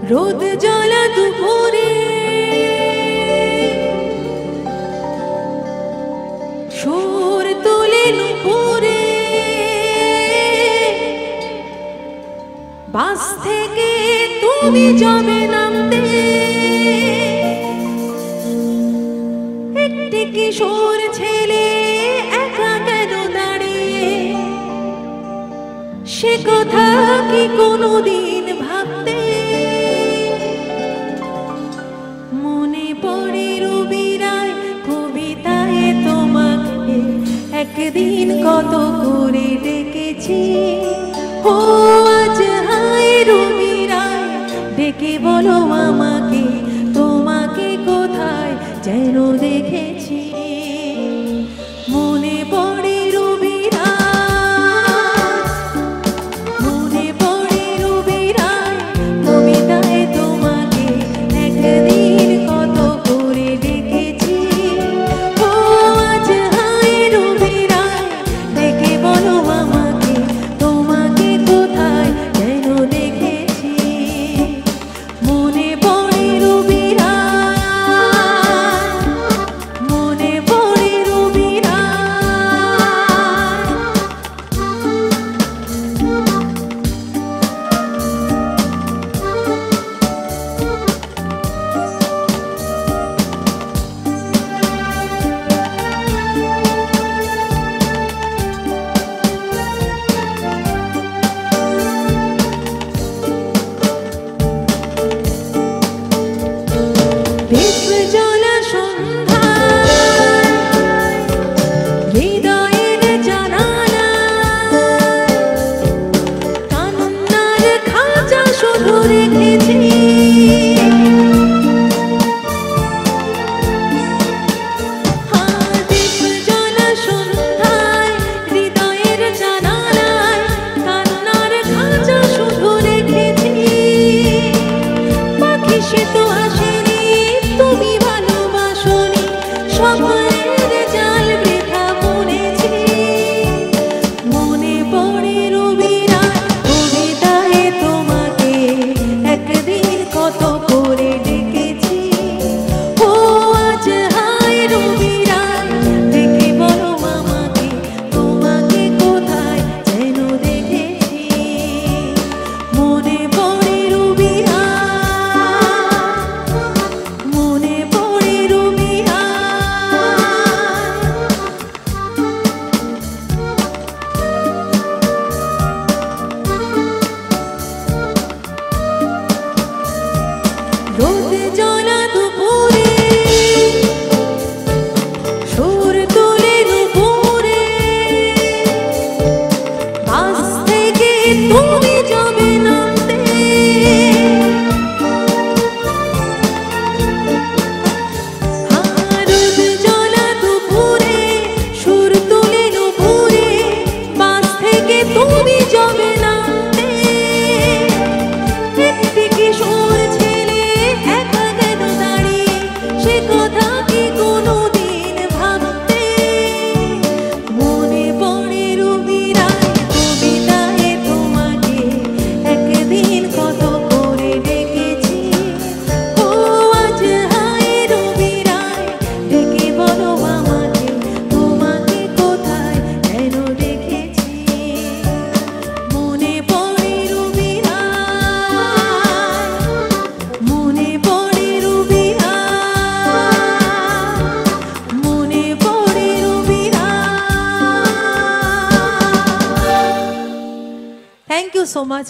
রোদ জ্বলা দুপুরে সুর তোলে নুপুরে বাস থেকে তুমি যাবে নামতে একটি কিশোর ছেলে একা কেন দাঁড়িয়ে সে কথা কি কোনোদিন ভাবতে মনে পড়ে রবি রায় কবিতায় তোমাকে একদিন কত করে ডেকেছি ও আজ হায় রবি রায় ডেকে বলো আমাকে তোমাকে কোথায় যেন দেখেছি মনে পড়ে রবি রায় মনে পড়ে রবি রায় কবিতায় তোমাকে একদিন কত করে ডেকেছি ও আজ হায় রবি রায় ডেকে বলো আমাকে তোমাকে কোথায় যেন দেখেছি মনে পড়ে রবি রায় মনে পড়ে রবি দীপ জ্বলা সন্ধ্যায় হৃদয়ের জানালায় কান্নার খাঁচা শুধু রেখেছি দীপ জ্বলা সন্ধ্যায় হৃদয়ের জানালায় কান্নার খাঁচা শুধু রেখেছি পাখি সে তো আসেনি তুমি ভালোবাসোনি স্বপ্নের জাল বৃথা বুনেছি মনে পড়ে রবি রায় কবিতায় তোমাকে একদিন কত করে ডেকেছি ও আজ হায় রবি রায় ডেকে বলো আমাকে তোমাকে কোথায় যেন দেখেছি মনে পড়ে রবি রায় মনে পড়ে রবি রোদ জ্বলা দুপুরে সুর তোলে নুপুরে বাস থেকে তুমি যাবে নামতে রোদ জ্বলা দুপুরে সুর তোলে নুপুরে বাস থেকে তুমি যাবে নামতে একটি কিশোর ছেলে একা কেন দাঁড়িয়ে সে কথা কি কোনোদিন ভাবতে মনে পড়ে রবি রায় কবিতায় তোমাকে একদিন কত করে ডেকেছি ও আজ হায় রবি রায় ডেকে বলো আমাকে তোমাকে কোথায় যেন দেখেছি মনে পড়ে রবি রায় মনে পড়ে রবি রায় মনে পড়ে রবি রায় থ্যাংক ইউ সো মাচ।